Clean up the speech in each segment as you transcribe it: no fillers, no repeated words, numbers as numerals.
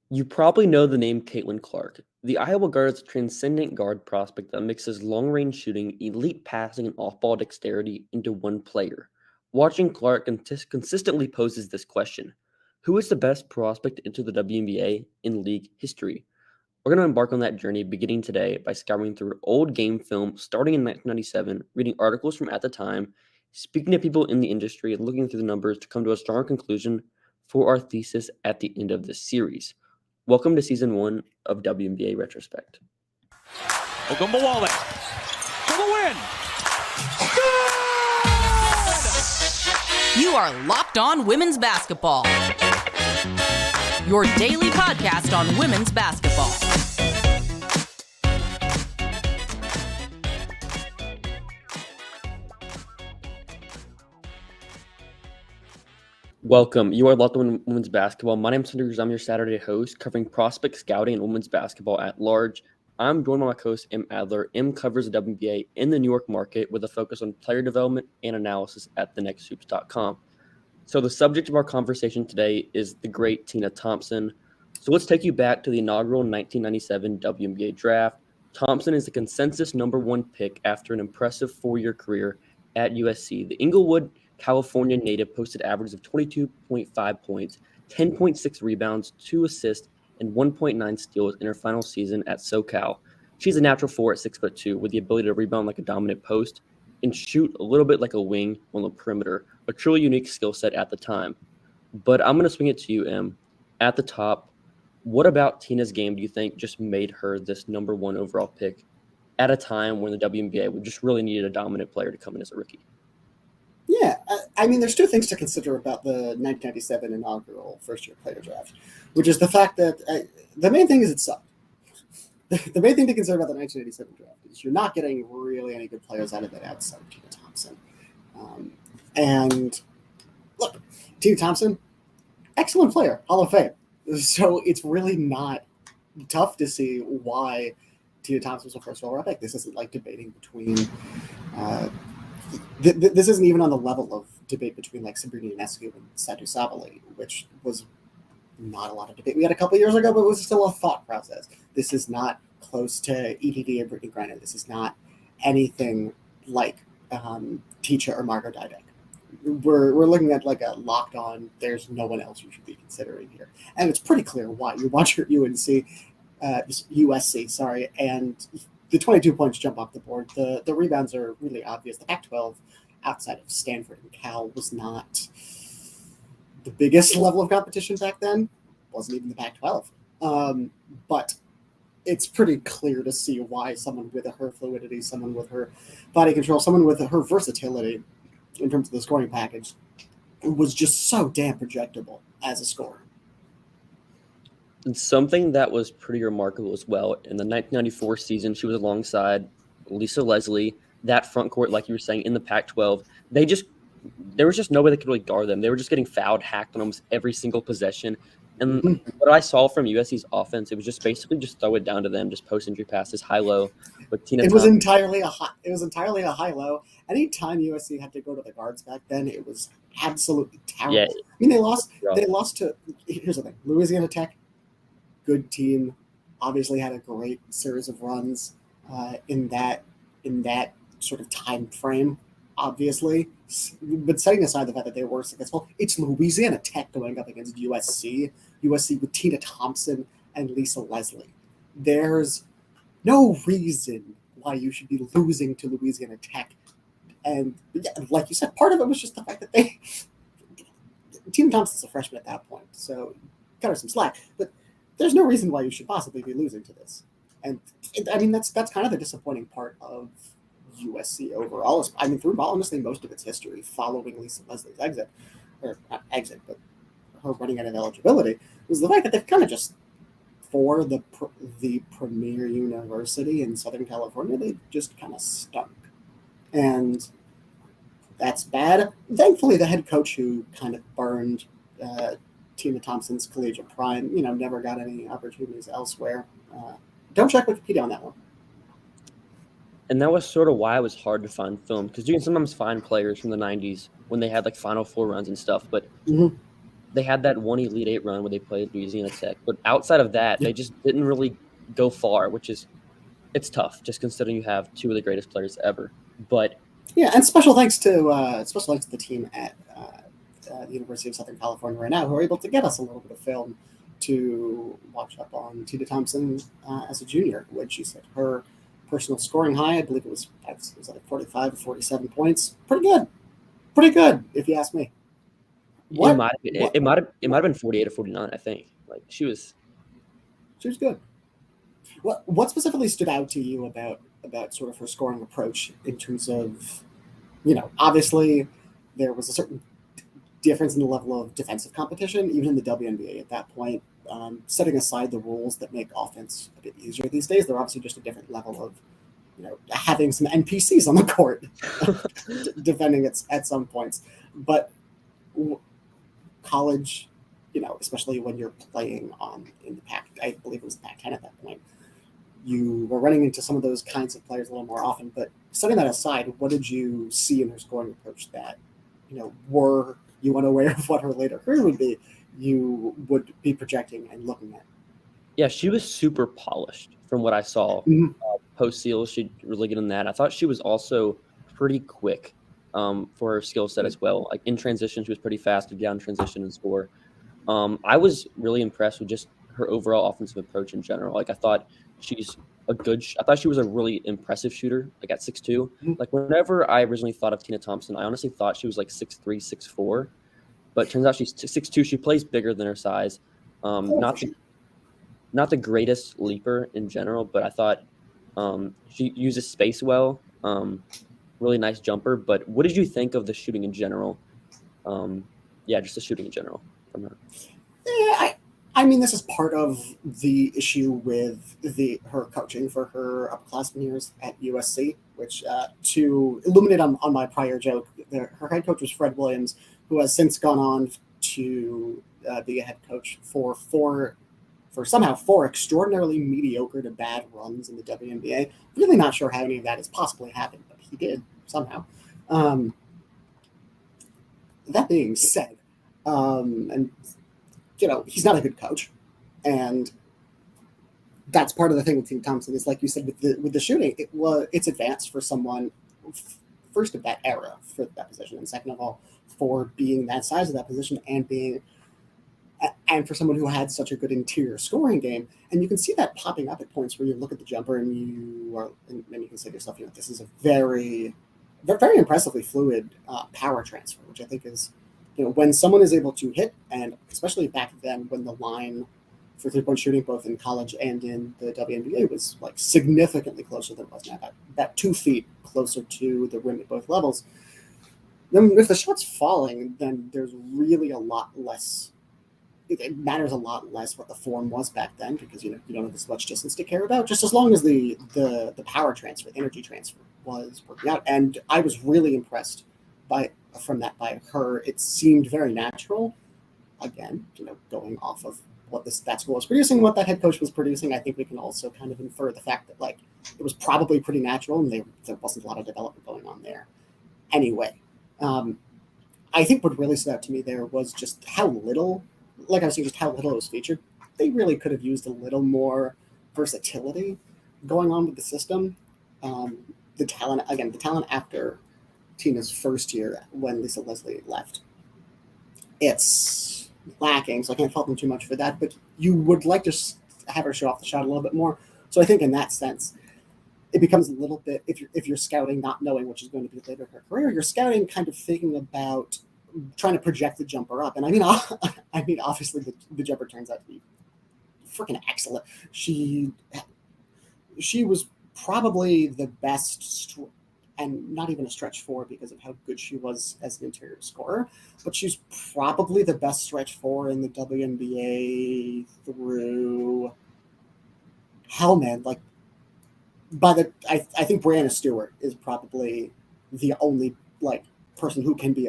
You probably know the name Caitlin Clark. The Iowa guard is a transcendent guard prospect that mixes long-range shooting, elite passing, and off-ball dexterity into one player. Watching Clark consistently poses this question: who is the best prospect into the WNBA in league history? We're going to embark on that journey beginning today by scouring through old game film starting in 1997, reading articles from at the time, speaking to people in the industry, and looking through the numbers to come to a strong conclusion for our thesis at the end of this series. Welcome to Season 1 of WNBA Retrospect. Ogunbowale for the win! Good! You are Locked On Women's Basketball, your daily podcast on women's basketball. Welcome. You are Locked On Women's Basketball. My name is Hunter Cruse. I'm your Saturday host covering prospect scouting and women's basketball at large. I'm joined by my co-host, Em Adler. Em covers the WNBA in the New York market with a focus on player development and analysis at thenexthoops.com. So the subject of our conversation today is the great Tina Thompson. So let's take you back to the inaugural 1997 WNBA Draft. Thompson is the consensus number one pick after an impressive four-year career at USC. The Inglewood, California native posted averages of 22.5 points, 10.6 rebounds, 2 assists, and 1.9 steals in her final season at SoCal. She's a natural 4 at 6'2", with the ability to rebound like a dominant post and shoot a little bit like a wing on the perimeter, a truly unique skill set at the time. But I'm going to swing it to you, Em. At the top, what about Tina's game do you think just made her this number one overall pick at a time when the WNBA would just really needed a dominant player to come in as a rookie? Yeah, I mean, there's two things to consider about the 1997 inaugural first-year player draft, which is the fact that the main thing is it sucked. The main thing to consider about the 1987 draft is you're not getting really any good players out of it outside of Tina Thompson. And look, Tina Thompson, excellent player, Hall of Fame. So it's really not tough to see why Tina Thompson was a first overall pick. This isn't like debating between this isn't even on the level of debate between like Sabrina Ionescu and Satu Sabali, which was not a lot of debate we had a couple years ago, but it was still a thought process. This is not close to ETD and Brittany Griner. This is not anything like Teacher or Margot Dydek. We're looking at like a locked on, there's no one else you should be considering here. And it's pretty clear why. You watch your USC, and the 22 points jump off the board. The rebounds are really obvious. The Pac-12, outside of Stanford and Cal, was not the biggest level of competition back then. Wasn't even the Pac-12. But it's pretty clear to see why someone with her fluidity, someone with her body control, someone with her versatility in terms of the scoring package was just so damn projectable as a scorer. And something that was pretty remarkable as well, in the 1994 season, she was alongside Lisa Leslie, that front court, like you were saying, in the Pac-12. There was just nobody that could really guard them. They were just getting fouled, hacked on almost every single possession. And what I saw from USC's offense, it was just basically just throw it down to them, just post-injury passes, high-low. But Tina It was entirely a high-low. Anytime USC had to go to the guards back then, it was absolutely terrible. Yeah. I mean, they lost to – here's the thing. Louisiana Tech, good team, obviously had a great series of runs in that sort of time frame, obviously. But setting aside the fact that they were successful, it's Louisiana Tech going up against USC with Tina Thompson and Lisa Leslie. There's no reason why you should be losing to Louisiana Tech. And like you said, part of it was just the fact that Tina Thompson's a freshman at that point, so cut her some slack. But there's no reason why you should possibly be losing to this. And I mean, that's kind of the disappointing part of USC overall. I mean, through honestly most of its history following Lisa Leslie's exit, or not exit, but her running out of eligibility, was the fact that they've kind of just, for the premier university in Southern California, they just kind of stunk. And that's bad. Thankfully, the head coach who kind of burned Tina Thompson's collegiate prime, never got any opportunities elsewhere. Don't check Wikipedia on that one. And that was sort of why it was hard to find film, because you can sometimes find players from the 90s when they had like Final Four runs and stuff, but they had that one Elite Eight run where they played Louisiana Tech, but outside of that, they just didn't really go far, it's tough just considering you have two of the greatest players ever. But yeah, and special thanks to the team at the University of Southern California right now, who are able to get us a little bit of film to watch up on Tina Thompson as a junior, when she set her personal scoring high. I believe it was like 45 or 47 points. Pretty good, if you ask me. it might have been 48 or 49. I think she was good. What specifically stood out to you about sort of her scoring approach in terms of, obviously there was a certain difference in the level of defensive competition, even in the WNBA at that point. Setting aside the rules that make offense a bit easier these days, they're obviously just a different level of, having some NPCs on the court defending it at some points. But college, especially when you're playing in the Pac, I believe it was the Pac-10 at that point, you were running into some of those kinds of players a little more often. But setting that aside, what did you see in her scoring approach that, were you unaware of what her later career would be, you would be projecting and looking at? Yeah, she was super polished from what I saw. Post seals, she really good in that. I thought she was also pretty quick for her skill set as well. Like in transition, she was pretty fast to down transition and score. I was really impressed with just her overall offensive approach in general. I thought she was a really impressive shooter, at 6'2". Whenever I originally thought of Tina Thompson, I honestly thought she was 6'3", 6'4", but it turns out she's 6'2". She plays bigger than her size. Not the greatest leaper in general, but I thought she uses space well. Really nice jumper. But what did you think of the shooting in general? Just the shooting in general from her. Yeah, I mean, this is part of the issue with her coaching for her upperclassmen years at USC, which to illuminate on my prior joke, her head coach was Fred Williams, who has since gone on to be a head coach for somehow four extraordinarily mediocre to bad runs in the WNBA. Really not sure how any of that has possibly happened, but he did somehow. That being said, and he's not a good coach, and that's part of the thing with Tina Thompson is, like you said, with the shooting, it's advanced for someone first of that era for that position, and second of all for being that size of that position and for someone who had such a good interior scoring game. And you can see that popping up at points where you look at the jumper and you can say to yourself, this is a very, very impressively fluid power transfer, which I think is, when someone is able to hit, and especially back then when the line for three-point shooting, both in college and in the WNBA, was significantly closer than it was now, about 2 feet closer to the rim at both levels. Then if the shot's falling, then there's really a lot less. It matters a lot less what the form was back then, because you don't have as much distance to care about, just as long as the power transfer, the energy transfer was working out. And I was really impressed by her. It seemed very natural. Again, going off of what that school was producing, what that head coach was producing, I think we can also kind of infer the fact that it was probably pretty natural, and there wasn't a lot of development going on there. Anyway, I think what really stood out to me there was just how little. Like I was saying, just how little it was featured. They really could have used a little more versatility going on with the system. The talent after Tina's first year when Lisa Leslie left, it's lacking, so I can't fault them too much for that, but you would like to have her show off the shot a little bit more. So I think in that sense, it becomes a little bit, if you're scouting not knowing what she's going to be later in her career, you're scouting kind of thinking about trying to project the jumper up. And I mean, obviously the jumper turns out to be freaking excellent. She was probably the best, and not even a stretch four because of how good she was as an interior scorer, but she's probably the best stretch four in the WNBA through hell, man. I think Brianna Stewart is probably the only person who can be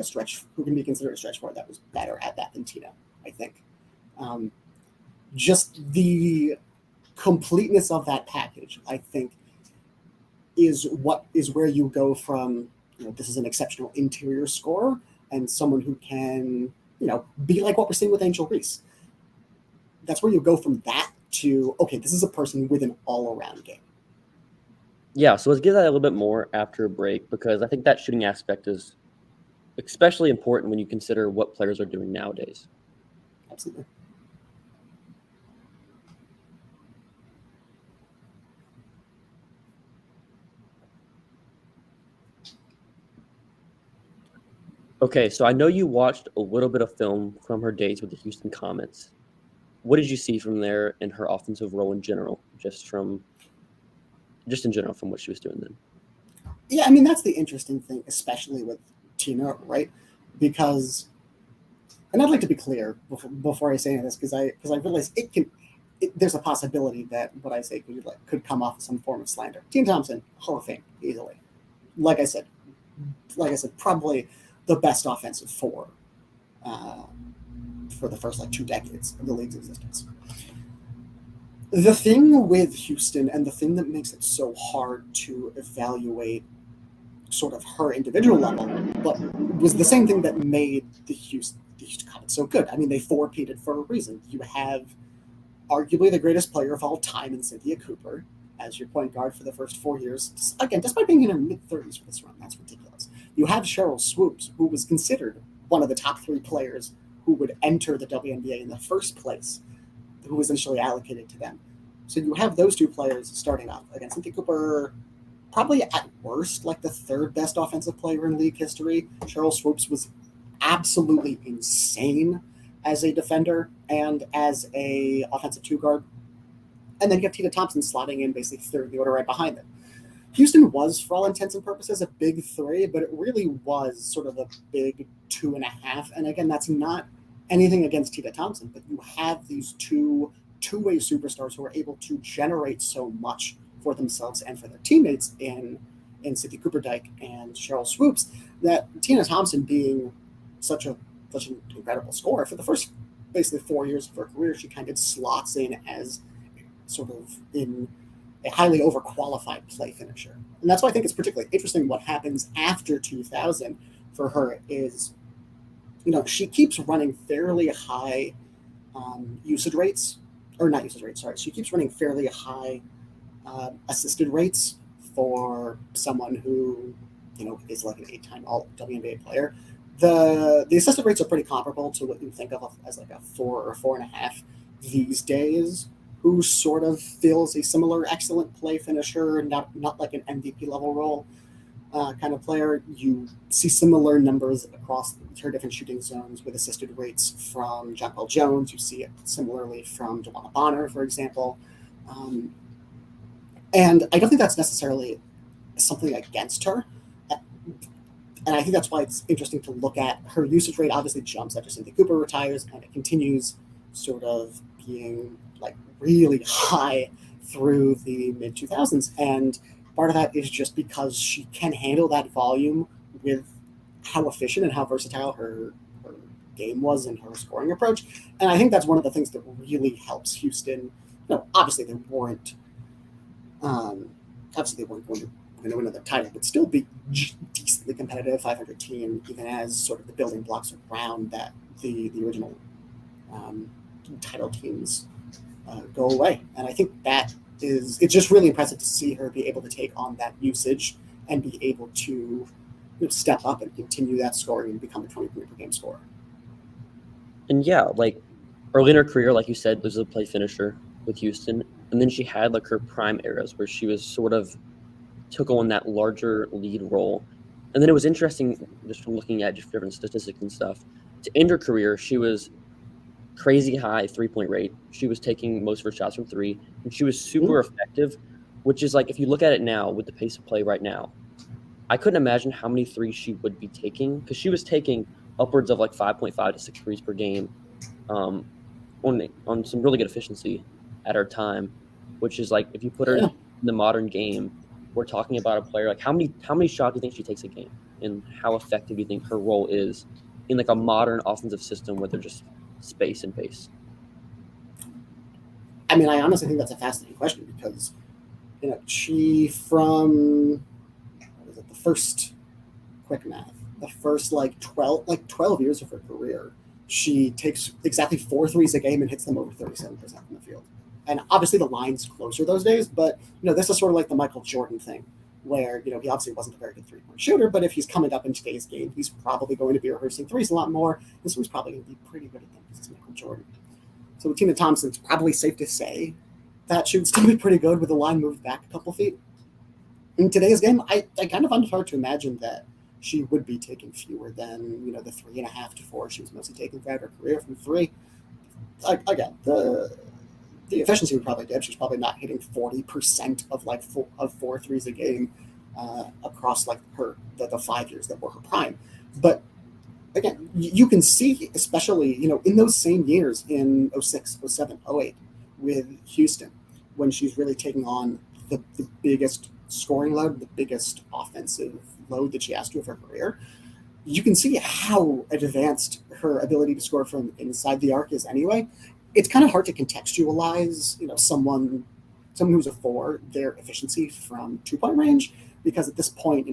considered a stretch four that was better at that than Tina, I think. Just the completeness of that package, I think, is where you go from, this is an exceptional interior scorer and someone who can be like what we're seeing with Angel Reese. That's where you go from that to, okay, this is a person with an all-around game. Yeah, so let's get that a little bit more after a break, because I think that shooting aspect is especially important when you consider what players are doing nowadays. Absolutely. Okay, so I know you watched a little bit of film from her days with the Houston Comets. What did you see from there in her offensive role in general, just in general from what she was doing then? Yeah, I mean, that's the interesting thing, especially with Tina, right? Because, and I'd like to be clear before I say any of this, because I realize there's a possibility that what I say could come off as some form of slander. Tina Thompson, Hall of Fame, easily. Like I said, probably the best offensive four for the first 2 decades of the league's existence. The thing with Houston, and the thing that makes it so hard to evaluate sort of her individual level, but was the same thing that made the Houston Comets so good. I mean, they four-peated for a reason. You have arguably the greatest player of all time in Cynthia Cooper as your point guard for the first 4 years. Again, despite being in her mid-30s for this run, that's ridiculous. You have Cheryl Swoops, who was considered one of the top 3 players who would enter the WNBA in the first place, who was initially allocated to them. So you have those 2 players starting off. Again, Cynthia Cooper, probably at worst, the 3rd best offensive player in league history. Cheryl Swoops was absolutely insane as a defender and as a offensive 2 guard. And then you have Tina Thompson slotting in basically 3rd in the order right behind them. Houston was, for all intents and purposes, a big 3, but it really was sort of a big 2.5. And again, that's not anything against Tina Thompson, but you have these two-way superstars who are able to generate so much for themselves and for their teammates in Cynthia Cooper-Dyke and Cheryl Swoops, that Tina Thompson, being such an incredible scorer, for the first basically 4 years of her career, she kind of slots in as sort of in a highly overqualified play finisher. And that's why I think it's particularly interesting what happens after 2000 for her is, she keeps running fairly high usage rates, or not usage rates, sorry. She keeps running fairly high assisted rates for someone who, is like an 8-time all WNBA player. The assisted rates are pretty comparable to what you think of as a 4 or 4.5 these days, who sort of fills a similar excellent play finisher, not like an MVP level role kind of player. You see similar numbers across her different shooting zones with assisted rates from Jonquel Jones. You see it similarly from Joanna Bonner, for example. And I don't think that's necessarily something against her. And I think that's why it's interesting to look at her usage rate. Obviously jumps after Cynthia Cooper retires, and it continues sort of being really high through the mid-2000s. And part of that is just because she can handle that volume with how efficient and how versatile her game was and her scoring approach. And I think that's one of the things that really helps Houston. Obviously they weren't going to win another title, but still be decently competitive 500 team, even as sort of the building blocks around that the original title teams go away. And I think it's just really impressive to see her be able to take on that usage and be able to step up and continue that scoring and become a 20-point per game scorer. And yeah, early in her career, like you said, was a play finisher with Houston. And then she had her prime eras where she was sort of took on that larger lead role. And then it was interesting just from looking at just different statistics and stuff. To end her career, she was crazy high 3-point rate. She was taking most of her shots from 3, and she was super effective, which is if you look at it now with the pace of play right now, I couldn't imagine how many 3s she would be taking, because she was taking upwards of 5.5 to 6 3s per game on some really good efficiency at her time, which is if you put her in the modern game, we're talking about a player how many shots do you think she takes a game, and how effective do you think her role is in a modern offensive system where they're just space and pace? I mean, I honestly think that's a fascinating question because, she from the first 12 years of her career, she takes exactly 4 threes a game and hits them over 37% from the field. And obviously the line's closer those days, but this is sort of like the Michael Jordan thing, where he obviously wasn't a very good three-point shooter, but if he's coming up in today's game, he's probably going to be rehearsing threes a lot more, and so he's probably going to be pretty good at them because it's Michael Jordan. So with Tina Thompson, it's probably safe to say that she would still be pretty good with the line moved back a couple feet. In today's game, I kind of find it hard to imagine that she would be taking fewer than the 3.5 to 4 she was mostly taking throughout her career from three. Again, the efficiency would probably dip. She's probably not hitting 40% of 4 threes a game across the 5 years that were her prime. But again, you can see, especially in those same years in 06, 07, 08 with Houston, when she's really taking on the biggest scoring load, the biggest offensive load that she has to of her career, you can see how advanced her ability to score from inside the arc is anyway. It's kind of hard to contextualize, someone who's a 4, their efficiency from 2-point range, because at this point,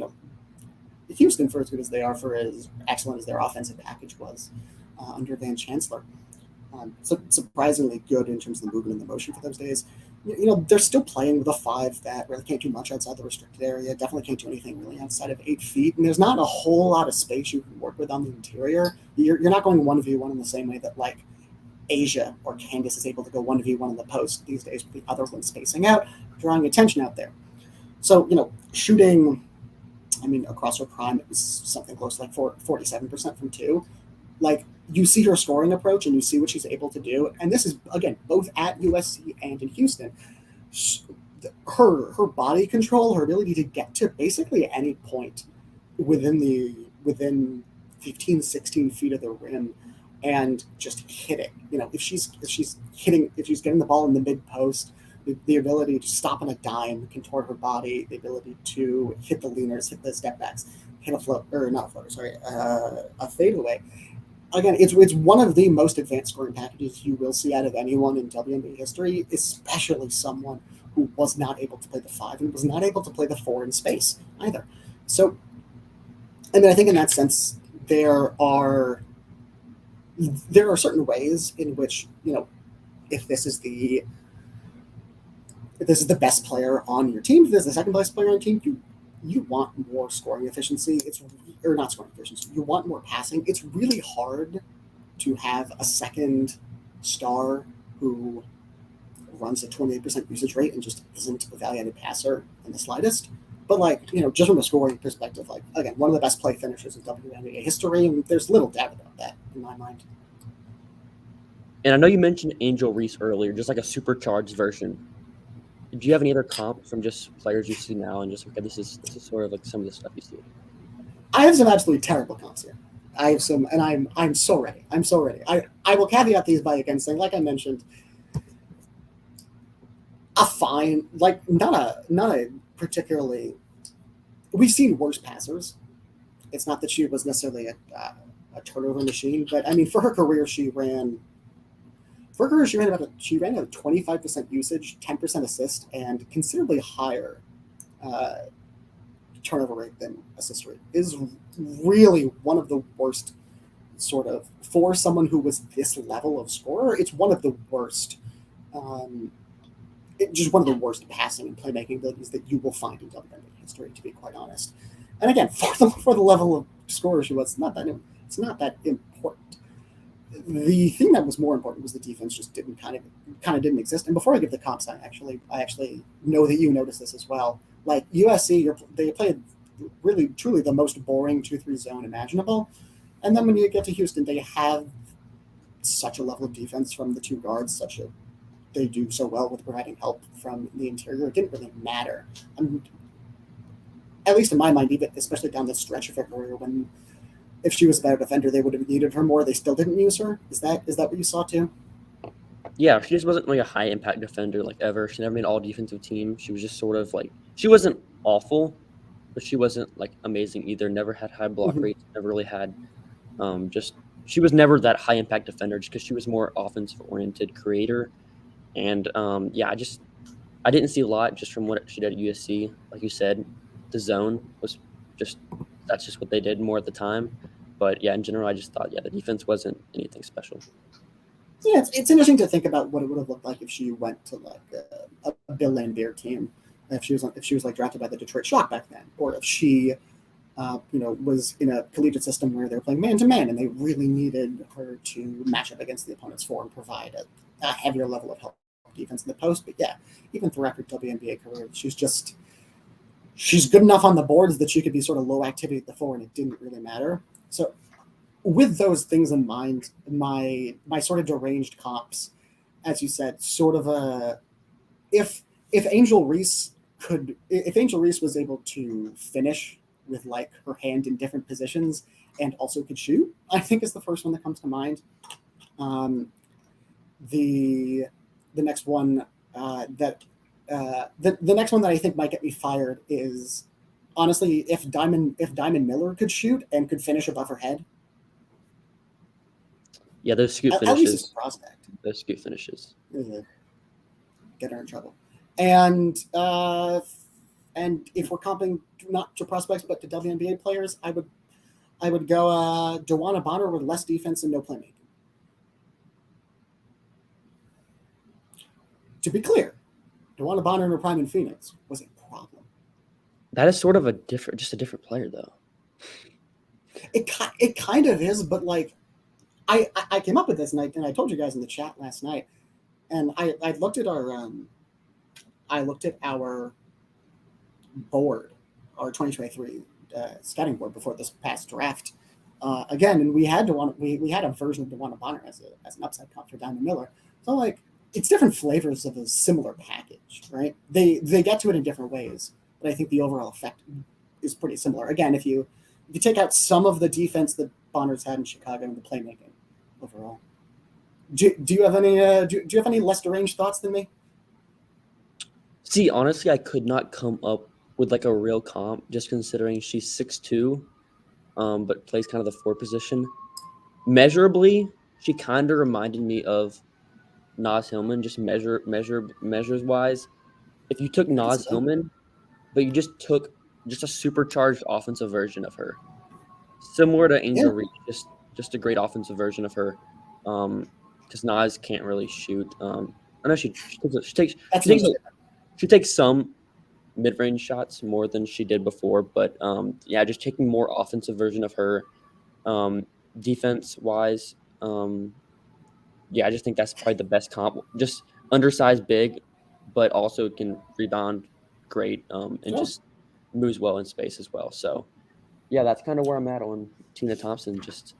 Houston, for as good as they are, for as excellent as their offensive package was under Van Chancellor, so surprisingly good in terms of the movement and the motion for those days. They're still playing with a 5 that really can't do much outside the restricted area, definitely can't do anything really outside of 8 feet, and there's not a whole lot of space you can work with on the interior. You're not going 1v1 in the same way that Asia or Candace is able to go 1v1 in the post these days, with the other one spacing out, drawing attention out there. So, shooting, across her prime, it was something close to 47% from 2. You see her scoring approach and you see what she's able to do. And this is, again, both at USC and in Houston. Her body control, her ability to get to basically any point within 15, 16 feet of the rim and just hit it. If she's getting the ball in the mid post, the ability to stop on a dime, contort her body, the ability to hit the leaners, hit the step backs, hit a fadeaway. Again, it's one of the most advanced scoring packages you will see out of anyone in WNBA history, especially someone who was not able to play the 5 and was not able to play the 4 in space either. So, I think in that sense, there are certain ways in which, if this is the best player on your team, if this is the second best player on your team, you want more scoring efficiency. Not scoring efficiency. You want more passing. It's really hard to have a second star who runs a 28% usage rate and just isn't a value-added passer in the slightest. But just from a scoring perspective, again, one of the best play finishers in WNBA history, and there's little doubt about that in my mind. And I know you mentioned Angel Reese earlier, just like a supercharged version. Do you have any other comps from just players you see now and just, okay, this is sort of some of the stuff you see? I have some absolutely terrible comps here. I have some, and I'm so ready. I'm so ready. I will caveat these by again saying, like I mentioned, a fine, not a particularly. We've seen worse passers. It's not that she was necessarily a turnover machine, but for her career, she ran about a 25% usage, 10% assist, and considerably higher turnover rate than assist rate. Is really one of the worst, sort of, for someone who was this level of scorer. It's one of the worst, just one of the worst passing and playmaking abilities that you will find in WNBA history, to be quite honest. And again, for the level of scorer she was, it's not that important. The thing that was more important was the defense just didn't didn't exist. And before I give the comps, I actually know that you noticed this as well. USC, they played really truly the most boring 2-3 zone imaginable, and then when you get to Houston, they have such a level of defense from the 2 guards, they do so well with providing help from the interior. It didn't really matter. At least in my mind, even especially down the stretch of her career, when if she was a better defender, they would have needed her more. They still didn't use her. Is that what you saw too? Yeah, she just wasn't a high impact defender ever. She never made all defensive team. She was just sort of she wasn't awful, but she wasn't amazing either. Never had high block rates. Never really had she was never that high impact defender just because she was more offensive oriented creator. And I didn't see a lot just from what she did at USC. Like you said, the zone was that's just what they did more at the time. But yeah, in general, I just thought the defense wasn't anything special. Yeah, it's interesting to think about what it would have looked like if she went to like a Bill Laimbeer team, if she was like drafted by the Detroit Shock back then, or if she was in a collegiate system where they were playing man to man and they really needed her to match up against the opponent's four and provide a heavier level of help defense in the post. But yeah, even throughout her WNBA career, she's good enough on the boards that she could be sort of low activity at the four, and it didn't really matter. So with those things in mind, my sort of deranged comps, as you said, sort of if Angel Reese was able to finish with like her hand in different positions and also could shoot, I think is the first one that comes to mind. The next one the next one that I think might get me fired is honestly if Diamond Miller could shoot and could finish above her head. Yeah, those scoop finishes. At least it's a prospect. Those scoop finishes. Get her in trouble. And if we're comping not to prospects but to WNBA players, I would go DeWanna Bonner with less defense and no playmaking. To be clear, DeWanna Bonner in her prime in Phoenix was a problem. That is sort of a different player though. It kind of is, but like I came up with this and I told you guys in the chat last night, and I looked at our board, our 2023 scouting board before this past draft again, and we had a version of DeWanna Bonner as an upside comp for Diamond Miller. So like it's different flavors of a similar package, right? They get to it in different ways, but I think the overall effect is pretty similar. Again, if you take out some of the defense that Bonner's had in Chicago and the playmaking overall. Do you have any less deranged thoughts than me? See, honestly, I could not come up with like a real comp, just considering she's 6'2", but plays kind of the four position. Measurably, she kind of reminded me of Naz Hillman, just measures wise. If you took Naz Hillman, but you just took a supercharged offensive version of her, similar to Angel Reese, just a great offensive version of her, because Naz can't really shoot. I know she takes some mid-range shots more than she did before, but just taking more offensive version of her, defense wise. I just think that's probably the best comp. Just undersized, big, but also can rebound great, and just moves well in space as well. So, yeah, that's kind of where I'm at on Tina Thompson. Just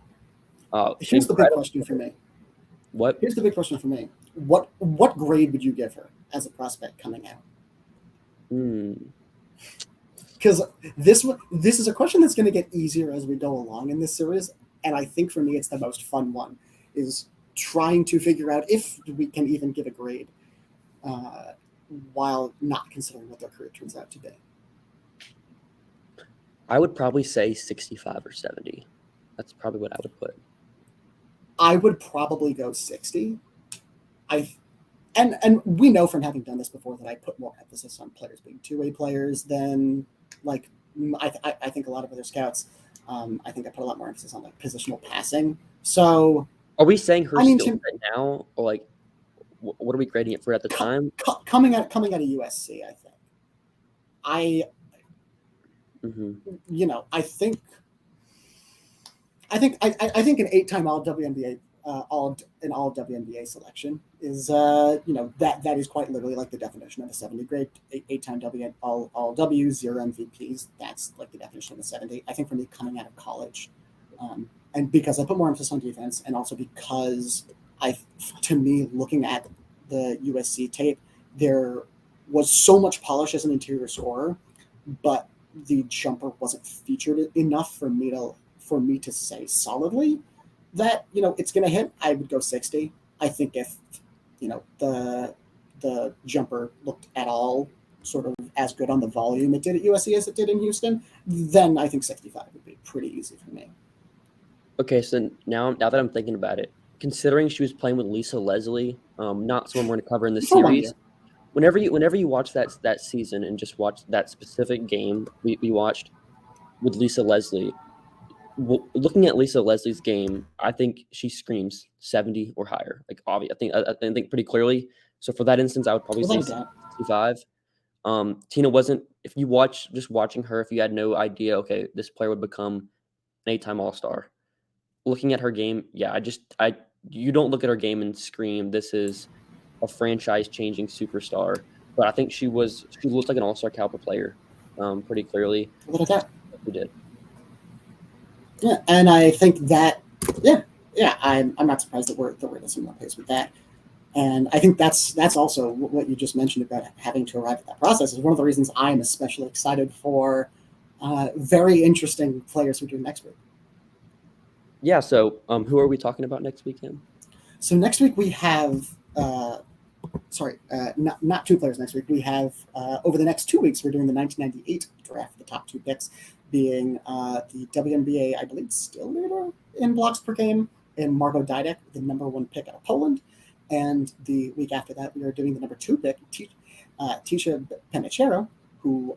here's the big question for me. What? Here's the big question for me. What grade would you give her as a prospect coming out? Because this is a question that's going to get easier as we go along in this series, and I think for me it's the most fun one, is trying to figure out if we can even give a grade while not considering what their career turns out to be. I would probably say 65 or 70. That's probably what I would put. I would probably go 60. And we know from having done this before that I put more emphasis on players being two-way players than like I think a lot of other scouts. I think I put a lot more emphasis on like positional passing. So are we saying her skill set now, or like what are we grading it for at the time? Coming out of USC, I think. I think an 8-time all WNBA all WNBA selection is that is quite literally like the definition of a 70 grade. 8-time all W, 0 MVPs. That's like the definition of a 70. I think for me coming out of college, and because I put more emphasis on defense, and also because to me looking at the USC tape, there was so much polish as an interior scorer, but the jumper wasn't featured enough for me to say solidly that it's going to hit. I would go 60. I think if the jumper looked at all sort of as good on the volume it did at USC as it did in Houston, then I think 65 would be pretty easy for me. Okay, so now that I'm thinking about it, considering she was playing with Lisa Leslie, not someone we're going to cover in the series, whenever you watch that season and just watch that specific game we watched with Lisa Leslie, looking at Lisa Leslie's game, I think she screams 70 or higher. Like, obviously, I think pretty clearly. So for that instance, I would probably say Without a doubt. 65. Tina wasn't. If you watching her, if you had no idea, okay, this player would become an 8-time All-Star. Looking at her game, yeah, you don't look at her game and scream, this is a franchise-changing superstar. But I think she looked like an All-Star caliber player, pretty clearly. Without a doubt. She did. Yeah, and I think that, I'm not surprised that we're at a similar pace with that. And I think that's also what you just mentioned about having to arrive at that process is one of the reasons I'm especially excited for very interesting players we're doing next week. Yeah, so who are we talking about next weekend? So next week we have, not two players next week. We have, over the next 2 weeks, we're doing the 1998 draft, the top 2 picks being the WNBA, I believe, still leader in blocks per game, in Margot Didek, the number 1 pick out of Poland. And the week after that, we are doing the number 2 pick, Tisha Penicheiro, who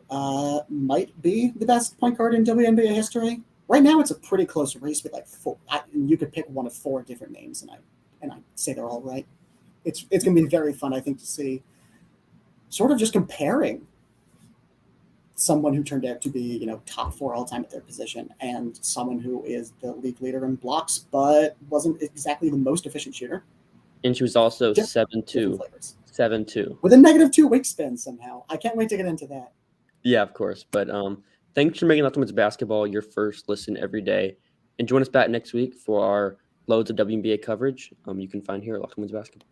might be the best point guard in WNBA history. Right now, it's a pretty close race with like 4. You could pick one of 4 different names, and I say they're all right. It's going to be very fun, I think, to see sort of just comparing someone who turned out to be, top 4 all time at their position and someone who is the league leader in blocks, but wasn't exactly the most efficient shooter. And she was also 7'2". 7'2". With a -2 wingspan somehow. I can't wait to get into that. Yeah, of course. But thanks for making Locked On Women's Basketball your first listen every day. And join us back next week for our loads of WNBA coverage you can find here at Locked On Women's Basketball.